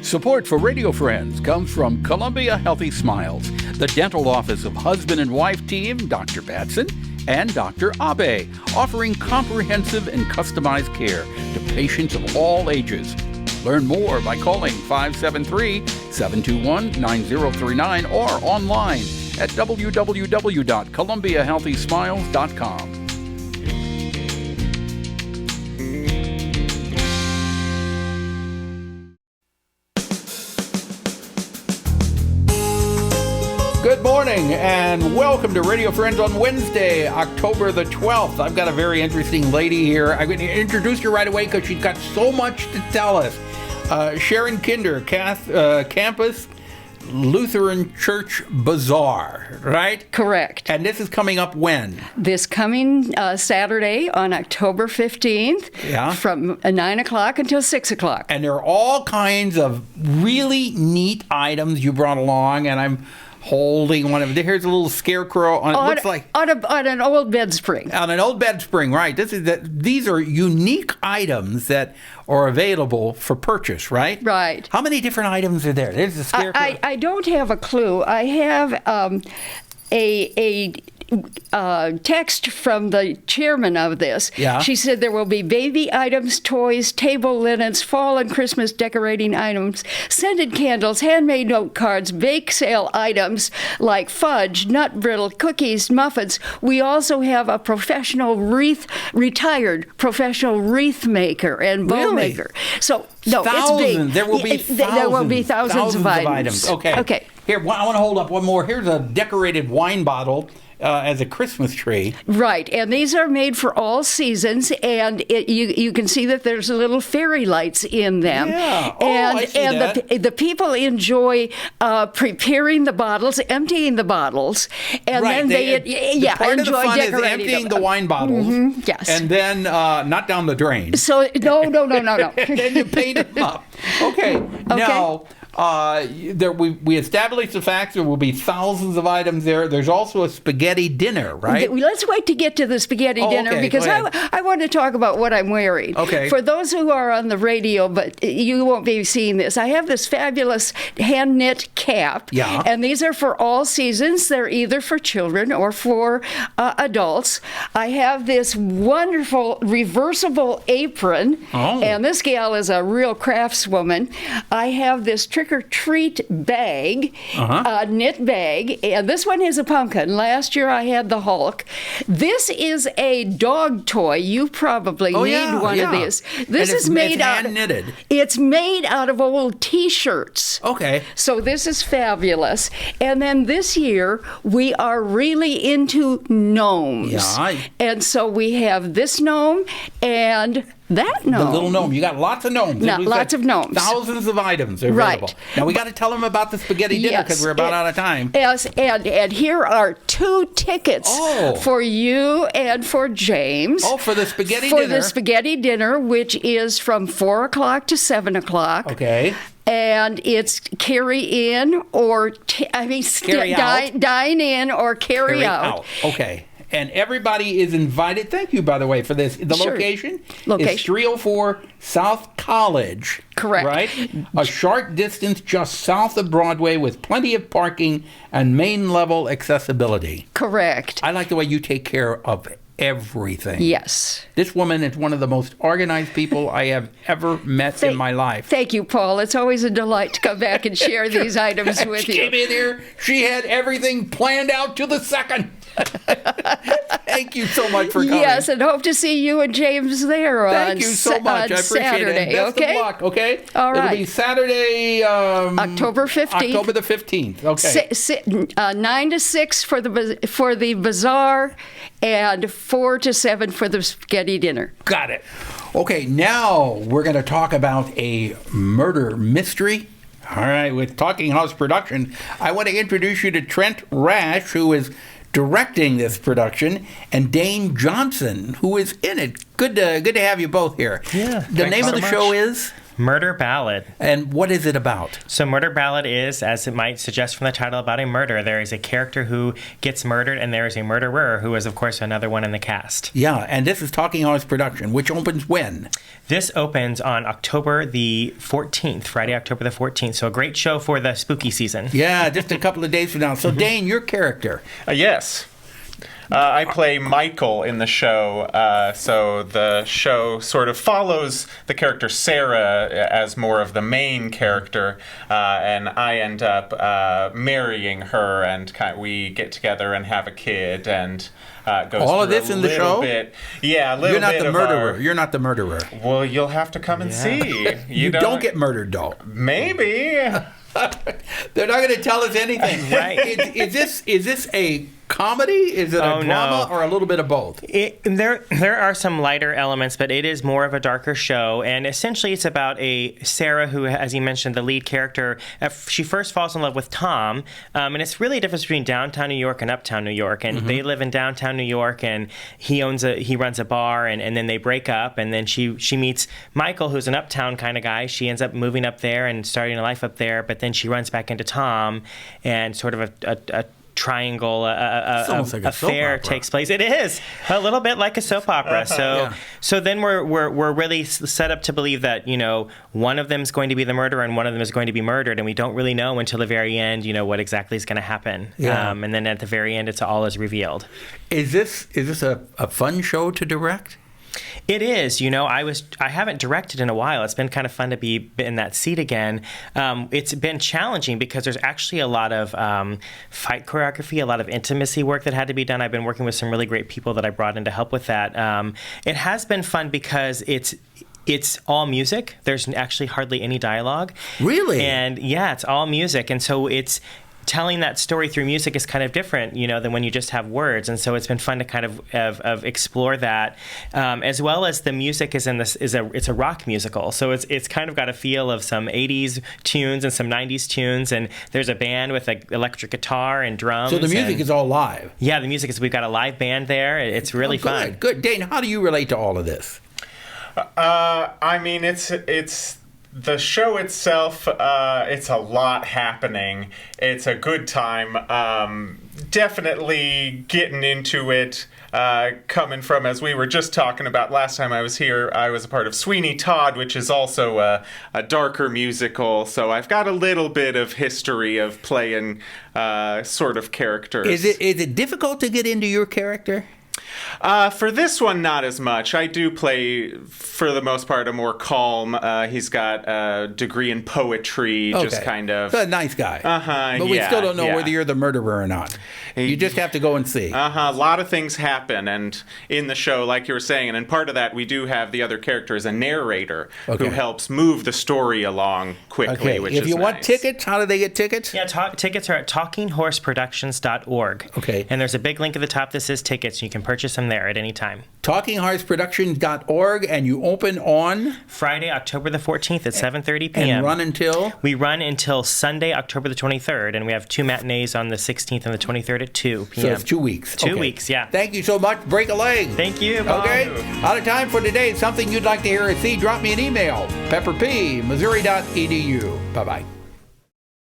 Support for Radio Friends comes from Columbia Healthy Smiles, the dental office of husband and wife team, Dr. Batson and Dr. Abe, offering comprehensive and customized care to patients of all ages. Learn more by calling 573-721-9039 or online at www.columbiahealthysmiles.com. Good morning and welcome to Radio Friends on Wednesday, October the 12th. I've got a very interesting lady here. I'm going to introduce her right away because she's got so much to tell us. SHARON Kinden, Campus Lutheran Church Bazaar, right? Correct. And this is coming up when? This coming Saturday on October 15th from 9 o'clock until 6 o'clock. And there are all kinds of really neat items you brought along, and I'm holding one of them. Here's a little scarecrow on it. Looks like on an old bed spring. On an old bed spring, right? These are unique items that are available for purchase, right? Right. How many different items are there? There's a scarecrow. I don't have a clue. I have a text from the chairman of this. Yeah. She said there will be baby items, toys, table linens, fall and Christmas decorating items, scented candles, handmade note cards, bake sale items like fudge, nut brittle, cookies, muffins. We also have a retired professional wreath maker and bow maker. So no, thousands. It's big. There will be thousands. There will be thousands of items. Okay. Here, I want to hold up one more. Here's a decorated wine bottle as a Christmas tree. Right, and these are made for all seasons, and you can see that there's little fairy lights in them. Yeah. I see that. The people enjoy preparing the bottles, emptying the bottles, and then they part enjoy of the fun decorating is emptying them. the wine bottles. Mm-hmm, yes. And then not down the drain. So no. And then you paint them up. Okay. Now, we established the fact there will be thousands of items there. There's also a spaghetti dinner, right? Let's wait to get to the spaghetti dinner because I want to talk about what I'm wearing. Okay. For those who are on the radio, but you won't be seeing this, I have this fabulous hand knit cap. Yeah. And these are for all seasons. They're either for children or for adults. I have this wonderful reversible apron. Oh. And this gal is a real craftswoman. I have this trick-or-treat bag, knit bag, and this one is a pumpkin. Last year I had the Hulk. This is a dog toy. You probably need one of these. This is made hand knitted. It's made out of old T-shirts. Okay. So this is fabulous. And then this year we are really into gnomes. Yeah. And so we have this gnome and that gnome. The little gnome. You got lots of gnomes. Lots of gnomes. Thousands of items are available. Right. Now, we got to tell them about the spaghetti dinner because we're about out of time. Yes, and here are 2 tickets for you and for James. Oh, for the spaghetti dinner. For the spaghetti dinner, which is from 4 o'clock to 7 o'clock. Okay. And it's carry in or, dine in or carry out. Okay. And everybody is invited. Thank you, by the way, for this. The location is 304 South College. Correct. Right? A short distance just south of Broadway with plenty of parking and main level accessibility. Correct. I like the way you take care of everything. Yes. This woman is one of the most organized people I have ever met in my life. Thank you, Paul. It's always a delight to come back and share these items with you. She came in here. She had everything planned out to the second. Thank you so much for coming. Yes, and hope to see you and James there Thank you so much. I appreciate Saturday, it. And best of luck, okay? All right. It'll be Saturday, October 15th. October the 15th, okay. 9 to 6 for the bazaar and 4 to 7 for the spaghetti dinner. Got it. Okay, now we're going to talk about a murder mystery. All right, with Talking House Production, I want to introduce you to Trent Rash, who is directing this production, and Dane Johnson, who is in it. Good to have you both here. Yeah. The name of the show is? Murder Ballad. And what is it about? So Murder Ballad is, as it might suggest from the title, about a murder. There is a character who gets murdered, and there is a murderer who is, of course, another one in the cast. Yeah, and this is Talking Horse production, which opens when? This opens on October the 14th, Friday, October the 14th. So a great show for the spooky season. Yeah, just a couple of days from now. So Dane, your character. Yes. I play Michael in the show, so the show sort of follows the character Sarah as more of the main character, and I end up marrying her, and we get together and have a kid, and goes all of this through in the show? Yeah, a little You're not bit the of murderer. You're not the murderer. Well, you'll have to come and see. You don't get murdered, though. Maybe. They're not going to tell us anything. Right. Is this a comedy? Is it a drama, or a little bit of both? There are some lighter elements, but it is more of a darker show. And essentially, it's about a Sarah who, as you mentioned, the lead character. She first falls in love with Tom, and it's really a difference between downtown New York and uptown New York. And they live in downtown New York, and he runs a bar, and then they break up. And then she meets Michael, who's an uptown kind of guy. She ends up moving up there and starting a life up there. But then she runs back into Tom, and sort of a triangle affair takes place. It is a little bit like a soap opera. So then we're really set up to believe that one of them is going to be the murderer and one of them is going to be murdered, and we don't really know until the very end what exactly is going to happen. And then at the very end, it's all is revealed. Is this a fun show to direct? It is. I haven't directed in a while. It's been kind of fun to be in that seat again. It's been challenging because there's actually a lot of fight choreography, a lot of intimacy work that had to be done. I've been working with some really great people that I brought in to help with that. It has been fun because it's all music. There's actually hardly any dialogue. Really? And yeah, it's all music. And so it's telling that story through music is kind of different, than when you just have words. And so it's been fun to kind of explore that, as well as the music is it's a rock musical. So it's kind of got a feel of some 80s tunes and some 90s tunes. And there's a band with an electric guitar and drums. So the music is all live. Yeah, the music is. We've got a live band there. It's really fun. Good. Dane, how do you relate to all of this? I mean, it's the show itself, it's a lot happening. It's a good time. Definitely getting into it. Coming from, as we were just talking about last time I was here, I was a part of Sweeney Todd, which is also a darker musical. So I've got a little bit of history of playing sort of characters. Is it difficult to get into your character? For this one, not as much. I do play, for the most part, a more calm. He's got a degree in poetry, just kind of. So a nice guy. But we still don't know whether you're the murderer or not. You just have to go and see. A lot of things happen, and in the show, like you were saying, and in part of that, we do have the other character as a narrator who helps move the story along quickly, which is nice. If you want tickets, how do they get tickets? Yeah, tickets are at talkinghorseproductions.org. Okay. And there's a big link at the top that says tickets, and you can purchase them there at any time. talkinghorseproductions.org, and you open on? Friday, October the 14th at 7:30 p.m. And run until? We run until Sunday, October the 23rd, and we have 2 matinees on the 16th and the 23rd at 2 p.m. So it's 2 weeks. 2 weeks, yeah. Thank you so much. Break a leg. Thank you. Okay. Out of time for today. Something you'd like to hear or see, drop me an email. pepperp, missouri.edu. Bye-bye.